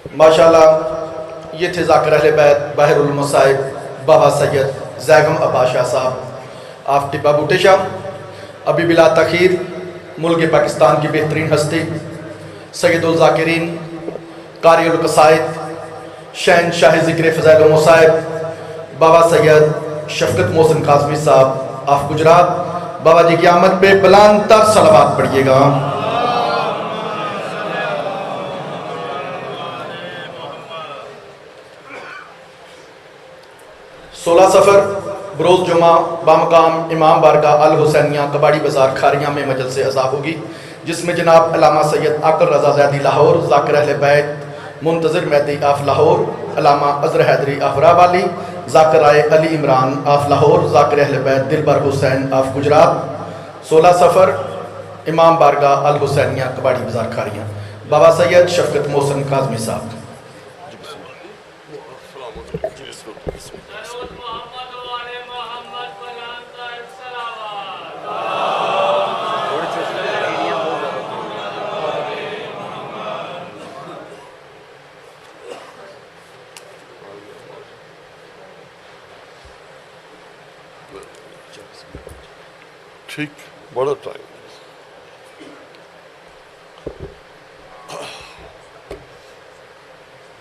ماشاءاللہ یہ تھے ذاکر اہل بیت بحر المصائب بابا سید زیگم عبا شاہ صاحب آف ٹبا بوٹے شاہ. ابھی بلا تاخیر ملک پاکستان کی بہترین ہستی سید الذاکرین قاری القصائد شہن شاہ ذکر فضائل المصائب بابا سید شفقت محسن کاظمی صاحب آف گجرات. بابا جی کی آمد پہ بلند تر صلوات پڑھیے گا. 16 سفر بروز جمعہ بامقام امام بارگاہ الحسینیہ کباڑی بازار کھاریاں میں مجلس عزا ہوگی، جس میں جناب علامہ سید عاقل رضا زیدی لاہور، ذاکر اہل بیت منتظر مہدی of Lahore, Allama Azhar Haidari of Rawali, ذاکر آئے علی عمران آف لاہور، ذاکر اہل بیت دلبر حسین آف گجرات. 16 سفر امام بارگاہ الحسینیہ کباڑی بازار کھاریاں. بابا سید شفقت محسن کاظمی صاحب. ٹھیک بڑا ٹائم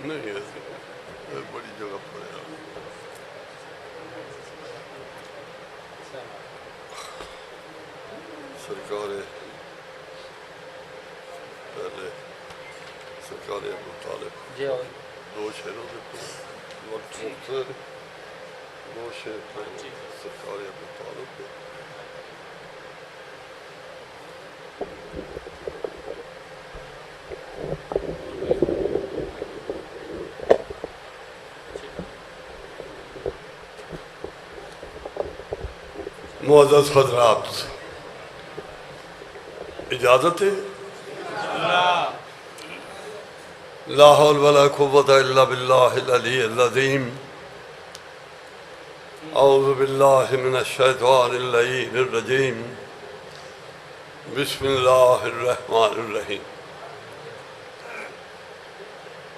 نہیں ہے، بڑی جگہ پر ہے. سرکار پہلے سرکار ابو طالب دو شہروں سے وقت مختلف دو شہر سرکار ابو طالب کے معزز حضرات، اجازت ہے؟ لا حول ولا قوة الا باللہ العلی العظیم. اعوذ باللہ من الشیطان اللعین الرجیم. بسم اللہ الرحمن الرحیم.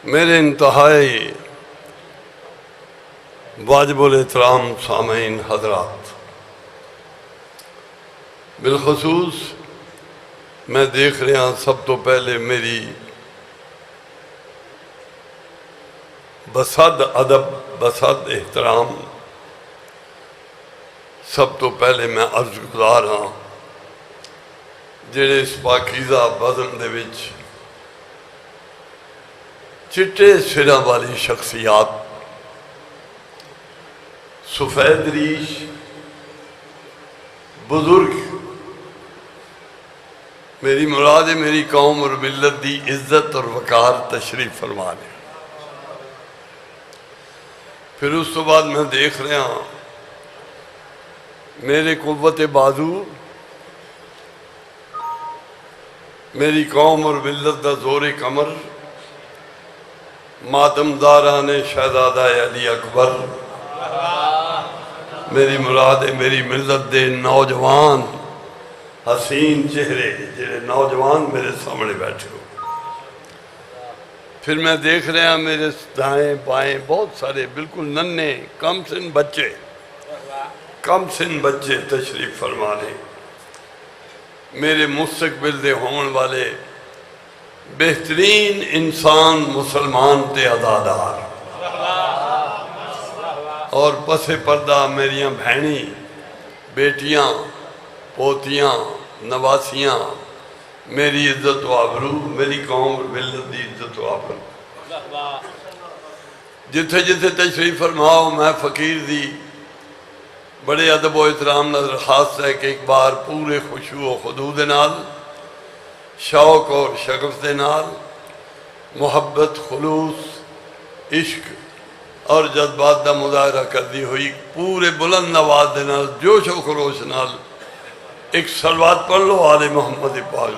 میرے انتہائی واجب الاحترام سامعین حضرات، بالخصوص میں دیکھ رہا ہوں سب تو پہلے میری بصد ادب بصد احترام سب تو پہلے میں عرض گزار ہاں جڑے اس پاکیزہ بزم دے وچ چٹے سراں والی شخصیات سفید ریش بزرگ، میری مراد ہے میری قوم اور ملت دی عزت اور وقار تشریف فرما لیں. پھر اس تو بعد میں دیکھ رہا ہوں میرے قوت بازو، میری قوم اور ملت دا زور کمر، ماتمداران شہزادہ علی اکبر. میری مراد ہے میری ملت دے نوجوان حسین چہرے جڑے نوجوان میرے سامنے بیٹھے ہو. پھر میں دیکھ رہا میرے دائیں بائیں بہت سارے بالکل ننے کم سن بچے تشریف فرمانے. میرے مستقبل دے ہون والے بہترین انسان مسلمان تے عزادار اور پس پردہ میریاں بہنیں بیٹیاں پوتیاں نواسیاں، میری عزت و آبرو، میری قوم اور ملت دی عزت و آبرو. جتھے جتھے تشریف فرماؤ میں فقیر دی بڑے ادب و احترام نظر خاص ہے کہ ایک بار پورے خشوع و خضوع دے نال، شوق اور شغف دے نال، محبت خلوص عشق اور جذبات دا مظاہرہ کر دی ہوئی پورے بلند آواز دے نال جوش و خروش نال ایک صلوات پڑھ لو آل محمد پاک.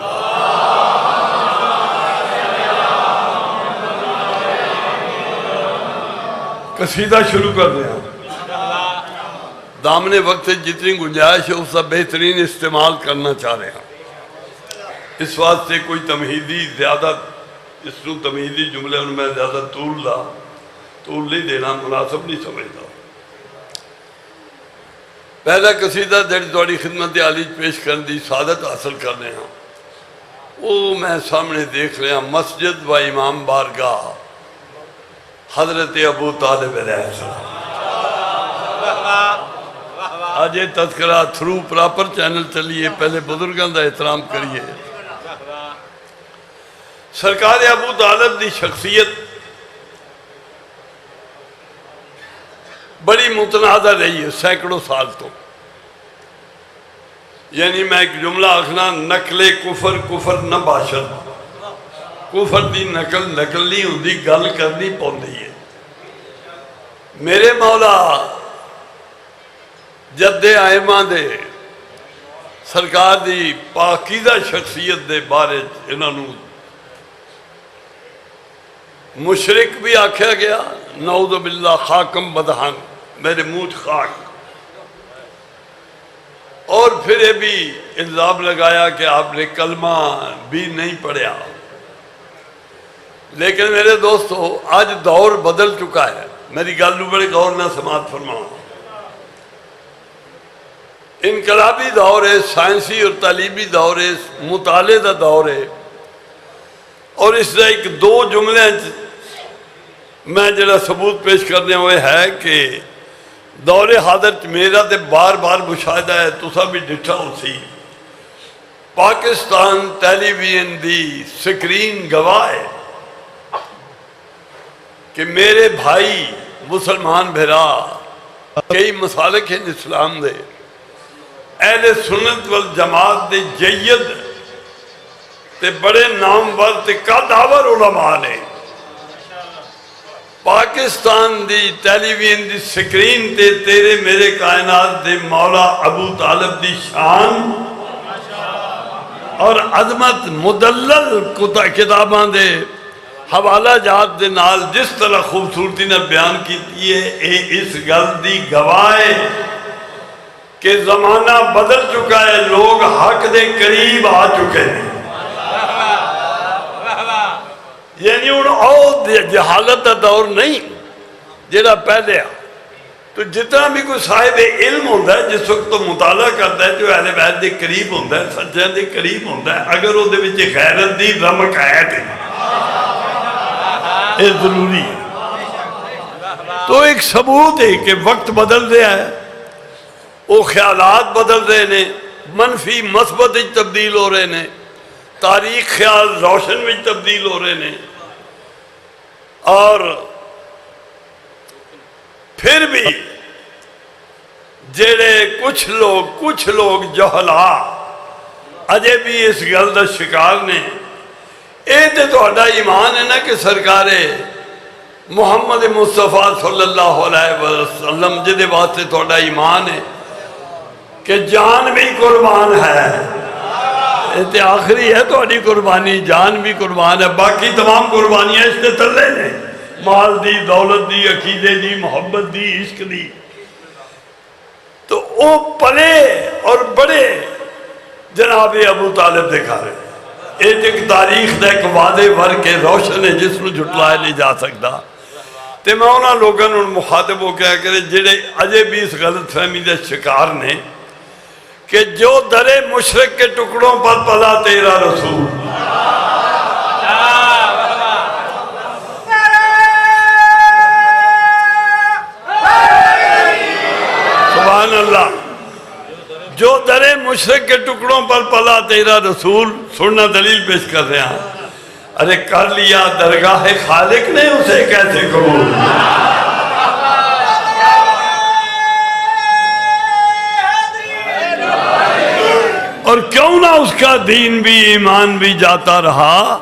قصیدہ شروع کر دیا. دامن وقت جتنی گنجائش ہے اس کا بہترین استعمال کرنا چاہ رہے ہیں. اس واسطے کوئی تمہیدی زیادہ اس کو تمیزی جملے ان میں زیادہ طول نہیں دینا مناسب نہیں سمجھتا. پہلا قصیدہ جڑی تھوڑی خدمت عالی پیش کرنے دی سعادت حاصل کرنے ہیں وہ میں سامنے دیکھ رہا مسجد و امام بارگاہ حضرت ابو طالب علیہ السلام. آج یہ تذکرہ تھرو پراپر چینل چلیے پہلے بزرگوں کا احترام کریے. سرکار ابو طالب دی شخصیت بڑی متنازع رہی ہے سینکڑوں سال تو. یعنی میں ایک جملہ آخنا نقل کفر نہ باشد. کفر دی نقل نہیں ہوندی گل کرنی پوندی ہے. میرے مولا جد آئمہ دے سرکار دی پاکیزہ شخصیت دے بارے انہوں مشرک بھی آکھیا گیا نعوذ باللہ خاکم بدہن میرے منہ خاک. اور پھر یہ بھی الزام لگایا کہ آپ نے کلمہ بھی نہیں پڑھیا. لیکن میرے دوستو آج دور بدل چکا ہے. میری گالو بڑے غور نہ سماعت فرماؤں. انقلابی دور ہے, سائنسی اور تعلیمی دور ہے, مطالعے دا دور ہے. اور اس سے ایک دو جملے میں جڑا ثبوت پیش کرنے ہوئے ہے کہ دور حاضر میرا تے بار بار مشاہدہ ہے تسا بھی ڈٹھا ہو سی. پاکستان ٹیلی ویژن دی سکرین گواہ ہے کہ میرے بھائی مسلمان بھرا کئی مسالک ہیں اسلام دے اہل سنت والجماعت دے جید تے بڑے نامور تے قداور علماء نے پاکستان دی ٹیلی ویژن دی سکرین تے تیرے میرے کائنات دے مولا ابو طالب دی شان اور عظمت مدلل کتاباں دے حوالہ جات دے نال جس طرح خوبصورتی نے بیان کیتی ہے اس گل دی گواہ ہے کہ زمانہ بدل چکا ہے. لوگ حق دے قریب آ چکے ہیں. یعنی جہالت کا دور نہیں جڑا پہلے آ. تو جتنا بھی کوئی صاحب علم ہوتا ہے جس وقت تو مطالعہ کرتا ہے جو اہل بیت دے قریب ہوتا ہے سچیاں دے قریب ہوتا ہے اگر وہ غیرت دی رمق ہے یہ ضروری ہے. تو ایک ثبوت ہے کہ وقت بدل رہا ہے. وہ خیالات بدل رہے ہیں, منفی مثبت تبدیل ہو رہے ہیں, تاریخ خیال روشن میں تبدیل ہو رہے ہیں. اور پھر بھی جڑے کچھ لوگ جہلا اجے بھی اس گل کا شکار نے. یہ تو تہاڈا ایمان ہے نا کہ سرکار محمد مصطفیٰ صلی اللہ علیہ وسلم جدے واسطے تہاڈا ایمان ہے کہ جان بھی قربان ہے. یہ آخری ہے تہاڈی قربانی, جان بھی قربان ہے. باقی تمام قربانیاں اس سے تلے نے, مال دی, دولت دی, عقیدے دی, محبت دی, عشق دی. تو وہ پلے اور بڑے جناب ابو طالب دکھا رہے. ایک تاریخ دا ایک وعدے ور کے روشن ہے جس کو جھٹلایا نہیں جا سکتا. تے میں انہاں لوگوں نے مخاطب ہو کے کرے جڑے اجے بھی اس غلط فہمی دے شکار نے کہ جو درے مشرق کے ٹکڑوں پر پلا تیرا رسول. سبحان اللہ. جو درے مشرق کے ٹکڑوں پر پلا تیرا رسول. سننا دلیل پیش کر رہے ہیں. ارے کر لیا درگاہ خالق نے اسے کیسے قبول. اور کیوں نہ اس کا دین بھی ایمان بھی جاتا رہا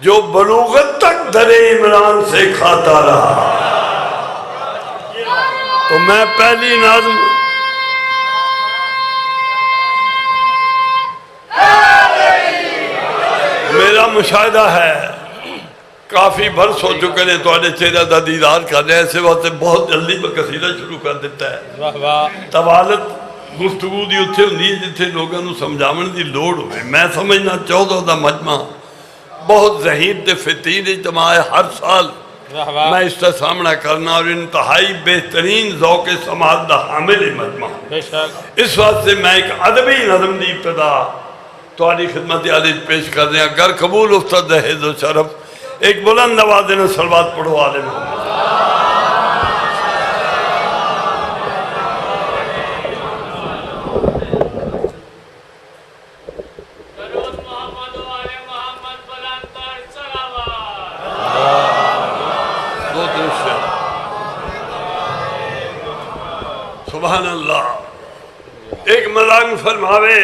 جو بلوغت تک در عمران سے کھاتا رہا. تو میں پہلی نظم میرا مشاہدہ ہے کافی برس ہو چکے ہیں تھوڑے چہرہ دا دیدار کر رہے ہیں. ایسے واسطے بہت جلدی میں قصیدہ شروع کر دیتا ہے. طوالت گفتگو دی اتھے ہوندی ہے جتھے لوگوں کو سمجھاون دی لوڑ ہوئے. میں سمجھنا 14 دا مجمع بہت ذہین تے فتین اجتماع ہے ہر سال میں اس کا سامنا کرنا اور انتہائی بہترین ذوق سماعت دا حامل مجمع اس وقت سے میں ایک ادبی نظم دی ابتدا تمہاری خدمت عالی پیش کر دیں اگر قبول افتاد ہے و شرف ایک بلند آواز نے صلوات پڑھو آل محمد سبحان اللہ ایک ملانگ فرماوے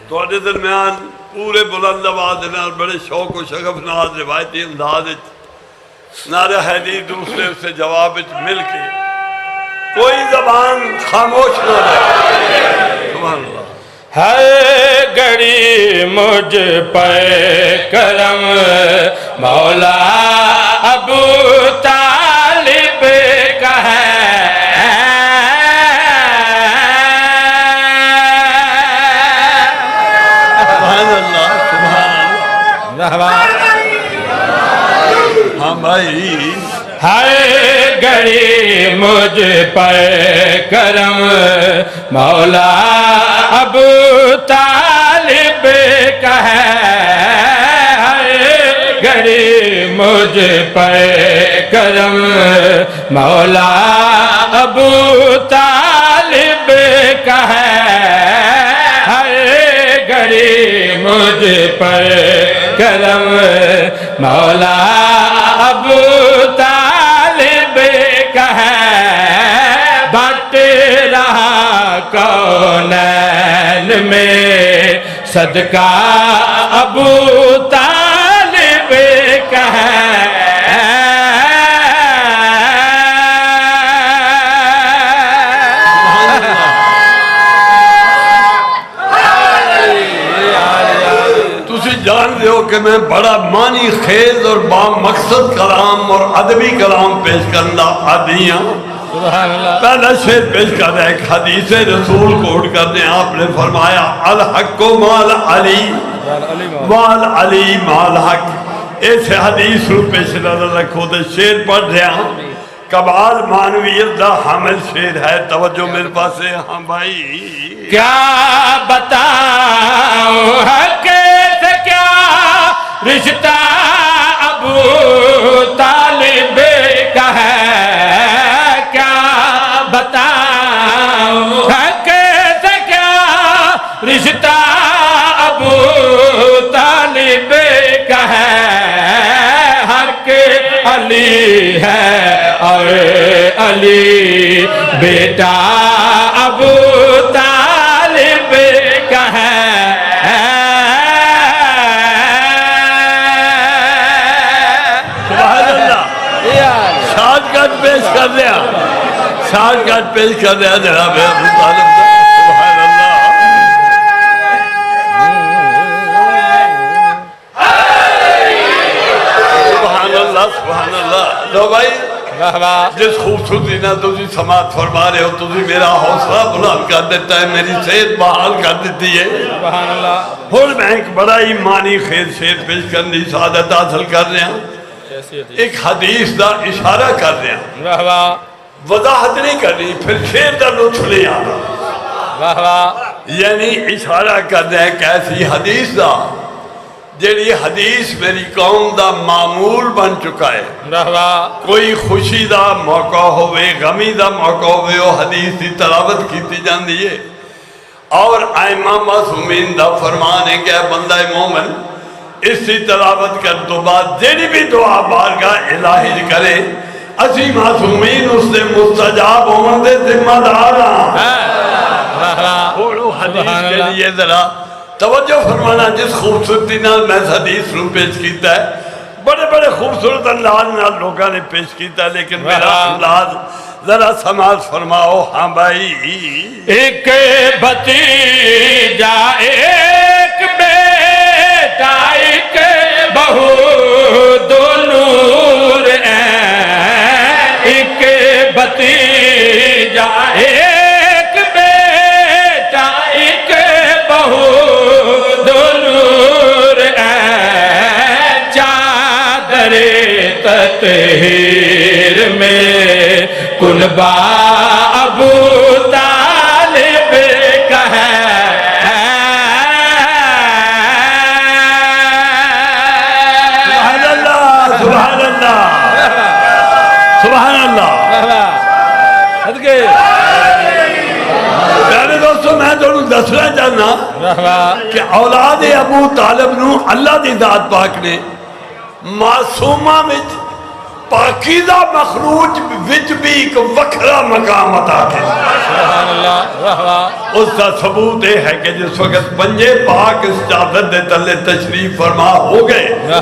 توڑے درمیان پورے بلند آواز اور بڑے شوق و شغف ناز روایتی انداز نعرہ حیدر دوسرے سے جواب مل کے کوئی زبان خاموش نہ رہے سبحان اللہ ہر گھڑی مجھ پہ کرم مولا ابو طالب کا ہے ہاں بھائی ہر گھڑی مجھ پر کرم مولا ابو طالب کا ہے ہر گھڑی مجھ پر کرم مولا ابو طالب کا ہے ہر گھڑی مجھ پر کرم مولا ابو طالب کا ہے بٹ رہا کونین میں صدقہ ابو طالب کا ہے جان دے ہو کہ میں بڑا معنی خیز اور با مقصد کلام اور ادبی کلام پیش کرنا عادی ہوں پہلا شعر پیش کر رہا ہے ایک حدیث رسول کوٹ کر دیں آپ نے فرمایا الحق مال علی مال علی مال حق ایسے حدیث رو پیش نظر رکھو دے شعر پڑھ رہا ہوں کمال معنویت دا حامل شعر ہے توجہ میرے پاس ہے ہاں بھائی کیا بتاؤں حق رشتہ ابو طالب کا ہے کیا بتاؤں حق سے کیا رشتہ ابو طالب کا ہے حق علی ہے اور علی بیٹا ابو طالب کا ہے پیش کر دیا شاہ کٹ پیش کر دیا جناب ابو طالب سبحان اللہ سبحان اللہ لو بھائی جس خوبصورتی نہ تجھے سماعت فرما رہے ہو تجھے میرا حوصلہ بلند کر دیتا ہے میری صحت بحال کر دیتی ہے سبحان اللہ اور میں ایک بڑا ہی معنی خیز شعر پیش کرنے کی سعادت حاصل کر رہا ہوں ایک حدیث دا اشارہ کر رہا وضاحت نہیں کرنی پھر شعر دا لطف نہیں آنا یعنی اشارہ کر رہا ہے کیسی حدیث دا جیڑی حدیث میری قوم دا معمول بن چکا ہے کوئی خوشی دا موقع ہوئے غمی دا موقع ہوئے وہ حدیث دی تلاوت کیتی جاندی ہے اور ائمہ معصومین دا فرمان ہے کہ بندہ مومن اس کی تلاوت کر تو بعد جیڑی بھی دعا بارگاہ الہی کرے اسی معصومین اس سے مستجاب ہونے دے ذمہ دار اور حدیث کے لیے ذرا توجہ فرمانا جس خوبصورتی نال میں حدیث رو پیش کیتا ہے بڑے بڑے خوبصورت انداز نال لوگوں نے پیش کیتا ہے لیکن میرا انداز ذرا سماعت فرماؤ ہاں بھائی ایک بھتیجا ایک بیٹا ایک بہو دو نور ایک بھتیجا ایک بیٹا ایک بہو دو نور چار تطہیر میں کنبہ ابو طالب کا ہے سبحان اللہ سبحان اللہ سبحان اللہ پیارے دوستو میں تھوڑا دسنا چاہنا کہ اولاد ابو طالب نو اللہ دی ذات پاک نے معصومہ وچ پاکیزہ مخلوق وچ بھی ایک وکھرا مقام عطا کیا اس کا ثبوت یہ ہے کہ جس وقت پنجے پاک اس چادر دے تلے تشریف فرما ہو گئے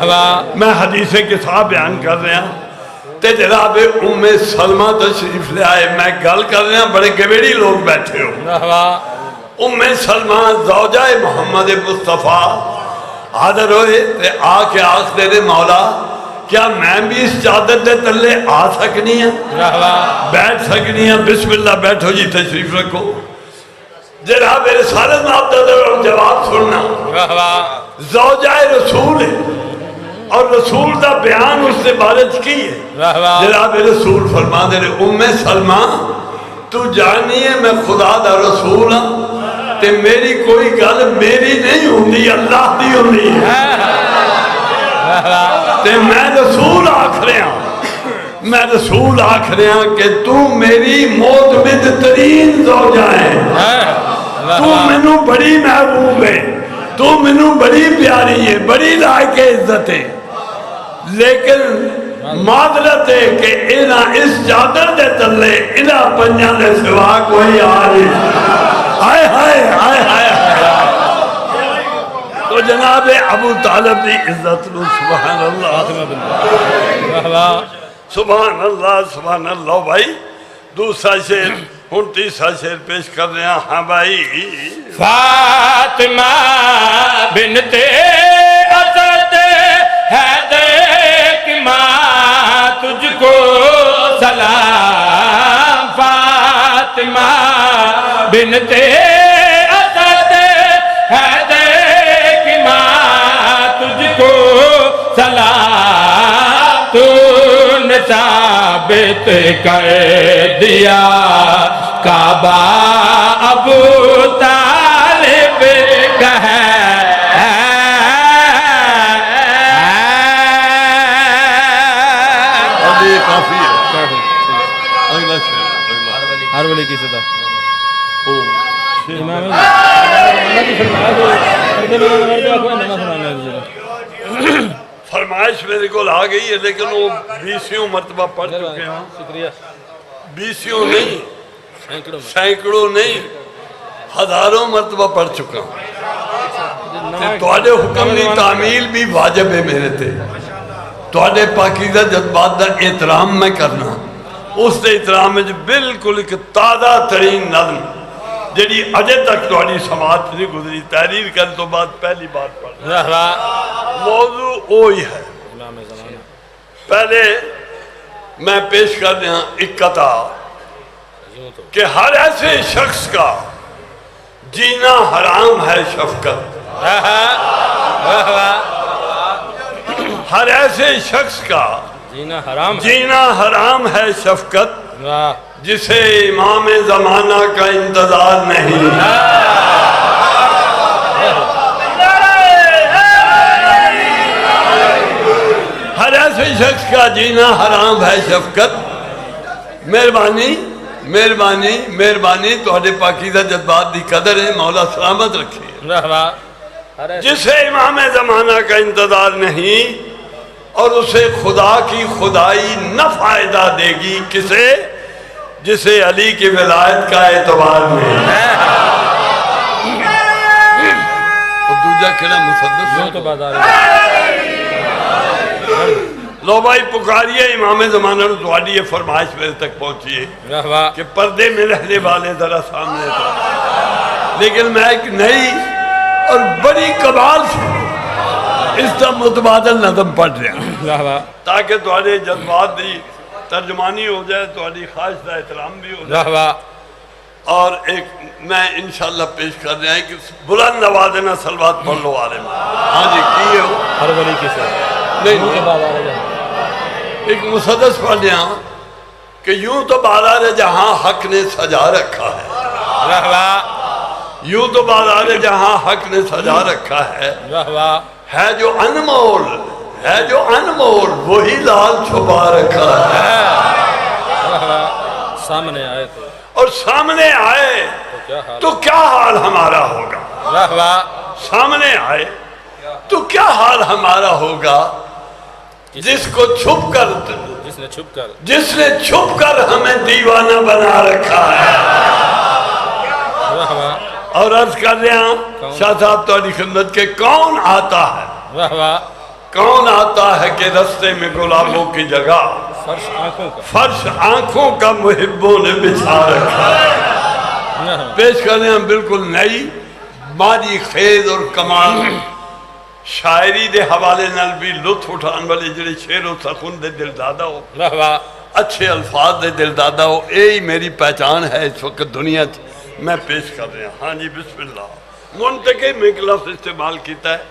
میں حدیث کسا بیان کر رہا ہوں تے جناب ام سلمہ تشریف لے آئے میں گل کر رہا ہوں بڑے گویڑی لوگ بیٹھے ہو ام سلمہ زوجہ محمد مصطفیٰ حاضر ہوئے تے آ کے آخ دے مولا کیا میں بھی اس چادر دے تلے آ سکنی ہیں بیٹھ سکنی ہیں بسم اللہ بیٹھو جی تشریف رکھو جناب رسالت معبدہ اور جواب سننا زوجہ رسول ہے اور رسول دا بیان اس سے بارج کی ہے جناب رسول فرما دے رہے ام سلمہ تو جانی ہے میں خدا دا رسول ہوں تے میری کوئی گل میری نہیں ہوندی اللہ دی ہوندی ہے تے میں رسول آکھ رہا ہوں میں رسول آکھ رہا ہوں کہ تو میری معتمد ترین زوجہ ہے تو منو بڑی محبوب ہے تو منو بڑی پیاری ہے بڑی لائق عزت ہے لیکن معذرت ہے کہ اس چادر دے تلے انہاں پنجاں دے سوا کوئی آئی ہائے ہائے ہائے ہائے تو جناب ابو طالب دی عزت لو سبحان اللہ سبحان اللہ سبحان اللہ بھائی دوسرا شعر ہن تیسرا شعر پیش کر رہے ہیں ہاں بھائی فاطمہ بنت اسد حیدر کی ماں تجھ کو سلام فاطمہ بنت اسد حیدر کی ماں تجھ کو سلام تو نے ثابت کر دیا کعبہ ابو طالب کا ہے کافی ہے اگلا شعر ہر ولی کی صدا فرمائش میرے کو آ گئی ہے لیکن وہ 20 مرتبہ پڑھ چکے ہیں شکریہ 20 نہیں سینکڑوں نہیں ہزاروں مرتبہ پڑھ چکا ہوں تواڈے حکم دی تعمیل بھی واجب ہے میرے تے تواڈے پاکیزہ جذبات دا احترام میں کرنا اس دے احترام میں بالکل ایک تازہ ترین نظم جڑی اجے تک تواڈی سماعت نہیں گزری تحریر کرنے تو بعد پہلی بات پڑھ موضوع وہی ہے پہلے میں پیش کر رہا ہوں ایک قطع کہ ہر ایسے شخص کا جینا حرام ہے شفقت ہر ایسے شخص کا جینا حرام ہے شفقت جسے امام زمانہ کا انتظار نہیں ہر ایسے شخص کا جینا حرام ہے شفقت مہربانی مہربانی مہربانی تواڈے پاکیزہ جذبات دی قدر ہے مولا سلامت رکھے جسے امام زمانہ کا انتظار نہیں اور اسے خدا کی خدائی نہ فائدہ دے گی کسے جسے علی کی ولایت کا اعتبار نہیں اور دوجہ کہنا مصدق لو بھائی پکاریے امام زمانہ نے تواڈی یہ فرمائش میرے تک پہنچیے کہ پردے میں رہنے والے ذرا سامنے تھا لیکن میں ایک نئی اور بڑی کمال سے اس کا متبادل نظم پڑھ رہا ہوں تاکہ تواڈے جذبات دی ترجمانی ہو جائے تواڈی خواہش کا احترام بھی ہو جائے اور ایک میں انشاءاللہ پیش کر رہا ہوں کہ بلند نوازنا سلوات پڑھ لو عالم ہاں جی کی ہو ہر ولی کی صدا نہیں ایک مسدس پڑھ لیا کہ یوں تو بازار جہاں حق نے سجا رکھا ہے، واہ واہ یوں تو بازار جہاں حق نے سجا رکھا ہے، واہ واہ ہے جو انمول، ہے جو انمول وہی لال چھپا رکھا ہے، واہ واہ سامنے آئے تو اور سامنے آئے کیا حال تو کیا حال ہمارا ہوگا، واہ واہ سامنے آئے تو کیا حال ہمارا ہوگا، جس کو چھپ کر جس نے چھپ کر ہمیں دیوانہ بنا رکھا ہے۔ واہ واہ اور عرض کر رہے ہیں شاہ صاحب تاری خدمت کے کون آتا ہے، واہ واہ کون آتا ہے کہ رستے میں گلابوں کی جگہ فرش آنکھوں کا فرش آنکھوں کا محبوں نے بچھا رکھا ہے۔ پیش کر رہے ہیں بالکل نئی ماری خیز اور کمال شاعری دے حوالے نال بھی لطف اٹھان والے جڑے شعر و سخن دے دل دادا ہو، واہ واہ اچھے الفاظ دے دل دادا ہو، یہی میری پہچان ہے اس وقت دنیا میں پیش کر رہے ہیں۔ ہاں جی بسم اللہ۔ منتقم ایک لفظ استعمال کیتا ہے،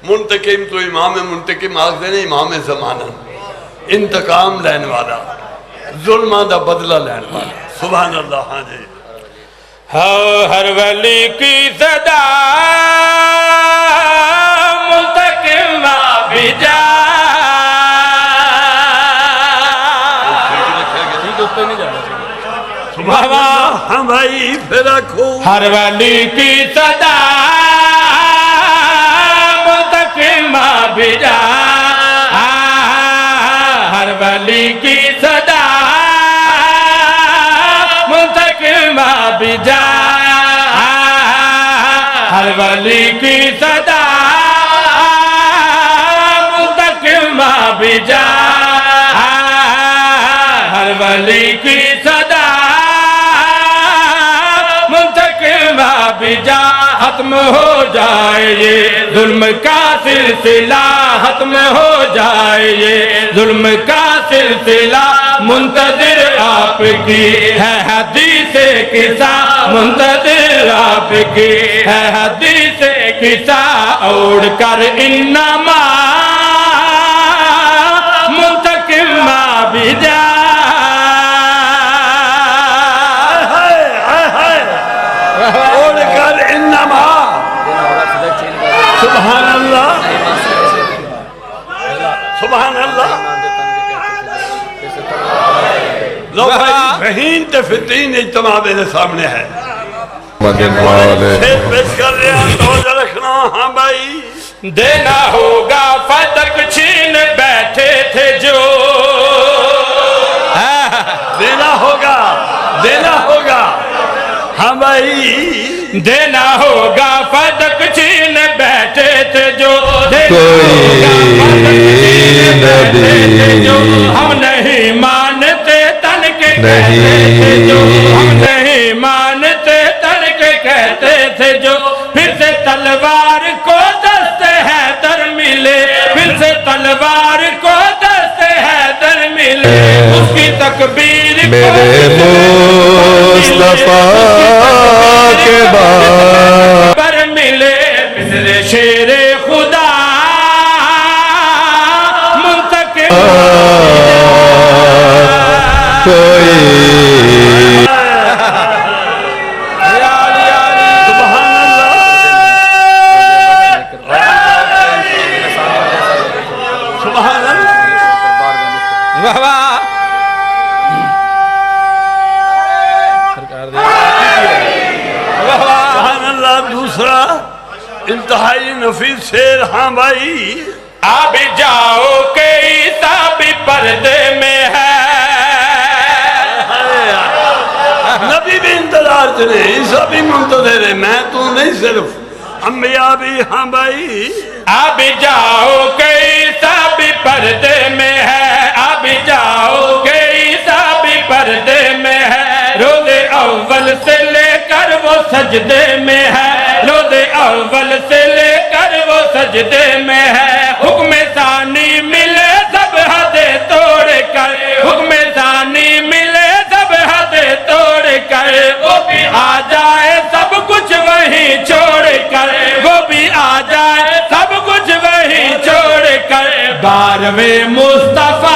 منتقم تو امام منتقم آگ دینے امام زمانہ، انتقام لین والا، ظلمہ دا بدلہ لین والا، سبحان اللہ۔ ہاں جی ہر ولی کی صدا منتقم بھی جا سبحان اللہ۔ ہاں بھائی پھر رکھو ہر ولی کی صدا منتقم بھی جا، ہر ولی کی صدا منتقم بھی جا، ہر ولی کی صدا منتقم بھی جا، ہر ولی کی صدا منتقم بھی جا، ختم ہو جائے یہ ظلم کا سلسلہ، ختم ہو جائے یہ ظلم کا سلسلہ، منتظر آپ کی ہے حدیث قصہ، منتظر آپ کی ہے حدیث قصہ، اوڑ کر انما منتقم بھی جا۔ اوڑ کر انما سبحان اللہ سبحان اللہ۔ لو بھائی بہین تفتین اجتماع میرے سامنے ہے، پھر پیش کر رہے ہیں توجہ رکھنا۔ ہاں بھائی دینا ہوگا فتق چھین بیٹھے تھے جو، دینا ہوگا، دینا ہوگا۔ ہاں بھائی دینا ہوگا فتق چھین بیٹھے تھے جو، دینا ہوگا فتق چھین بیٹھے تھے جو، ہم نہیں مانتے تن کے کہتے تھے جو، ہم نہیں مانتے تن کے کہتے تھے جو، پھر سے تلوار کو دست حیدر ملے، پھر سے تلوار کو دست حیدر ملے، اس کی تکبیر میرے مصطفیٰ کے بعد پر ملے، مثل شیر خدا منتقم کوئی سبحان اللہ سبحان اللہ۔ واہ واہ سبحان اللہ۔ دوسرا انتہائی نفیس شعر۔ ہاں بھائی اب جاؤ کہ عیسیٰ بھی پردے میں ہے، نبی بھی انتظار چلے، عیسیٰ بھی منتظر ہے، میں تو نہیں صرف، انبیاء بھی۔ ہاں بھائی اب جاؤ کہ عیسیٰ بھی پردے میں ہے، اب جاؤ کہ عیسیٰ بھی پردے میں ہے، روز اول سے لے کر وہ سجدے میں ہے، روز اول سے لے کر وہ سجدے میں ہے، حکم ثانی ملے سب حدیں توڑ کر، حکم ثانی ملے سب حدیں توڑ کر، وہ بھی آ جائے سب کچھ وہیں چھوڑ کر، وہ بھی آ جائے سب کچھ وہیں چھوڑ کر، 12ویں مصطفیٰ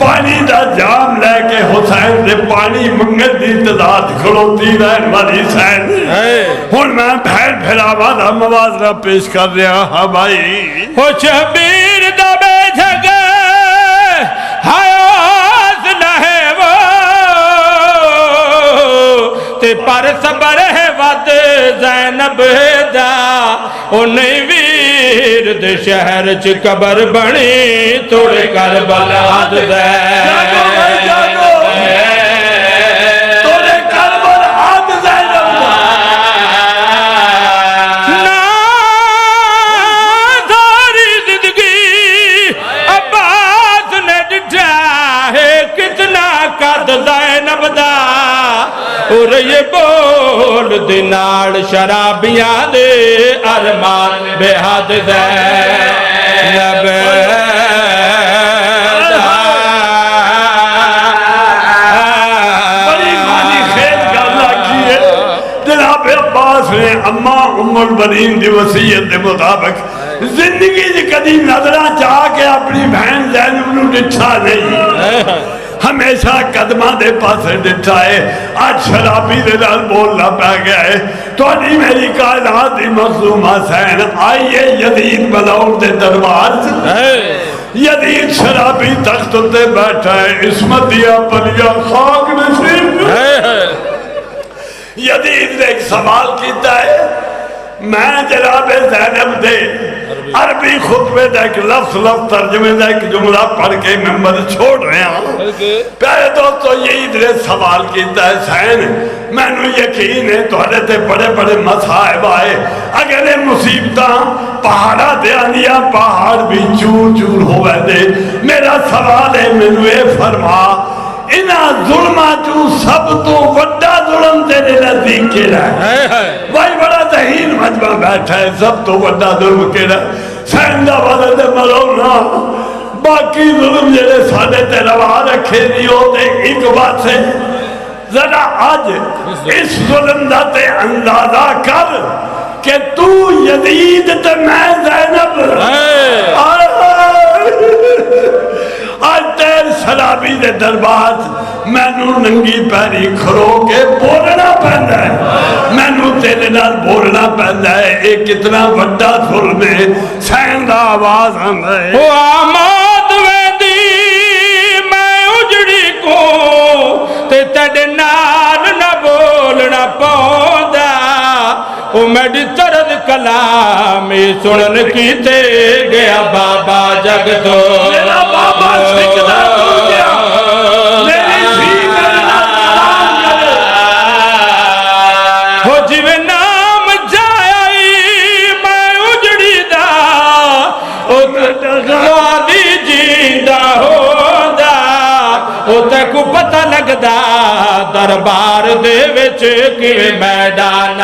پانی دا جام لے کے حسین دے پانی منگل دی انتظار کھڑوتی رہن والی حسین ہن میں بھیڑ بھیڑاوا دا موازنہ پیش کر رہا ہاں بھائی ہو شبیر دا بے جھگے حیاس نہ ہے وہ تے پر صبر ہے ود زینب دا انہیں ویر دے شہر چ قبر بنی توڑے کربلا دے توڑے کربلا دے زینب نا ساری زندگی عباس نے ڈٹھا ہے کتنا قد زینب دا اور یہ بول دینار شرابیاں دے ارمان بے حد زینب بڑی مانی خیل گالا کی ہے جناب عباس نے اماں ام البنین دی وصیت دے مطابق زندگی دی کدی نظرہ چاہ کے اپنی بہن زینب نو ڈٹھا نہیں ہمیشہ قدمہ دے پاسے ڈٹھا ہے آج شرابی دے نال بولنا پہ گیا ہے تو نہیں میری کائنات دی مظلوم حسین آئیے یزید بلاؤ دے دربار یزید شرابی تخت تے بیٹھا ہے عصمت دیا پلیا خاک نشین یزید نے ایک سوال کیتا ہے میں جناب زینب دے عربی خطبے دا ایک لفظ ترجمے دا ایک جملہ پڑھ کے ممبر چھوڑ رہے ہیں پہلے دوستو یہی نے سوال کیتا ہے حسین میں نو یقین ہے توڑے تے بڑے بڑے مصائب آئے اگر یہ مصیبتاں پہاڑا دے آنیا پہاڑ بھی چور چور ہوئے دے میرا سوال ہے میں نو اے فرما انہا ظلمہ جو سب تو وڈا ظلم تیرے نزدیک کے رہے بھائی بڑا ذہین مجمع بیٹھا ہے سب تو وڈا ظلم کے رہے سیندہ والد ملونا باقی ظلم جیلے ساڑے تے روا رکھے نہیں ہوتے ایک بات سے ذرا آج اس ظلم دا تے اندازہ کر کہ تو یزید تے میں زینب آج تیر شرابی دے دربار میں نو ننگی پیری کھرو کے بولنا پہندا ہے میں نو تیرے نال بولنا پہندا ہے ایک کتنا بڑا ظلم ہے سین دا آواز آندا ہے وہ آماد ویدی میں اجڑی کو تے تیرے نال نہ بولنا پوندا وہ میری طرد کلامی سنن کی تے گیا بابا جگ تو میرا بابا سکھدا تو گیا میری بھی کرنا کلام کرے ہو جیوے نام جائی میں اجڑی دا او تغادی جیندہ ہوندا او تے کو پتہ لگدا دربار دے وچ کہ میدان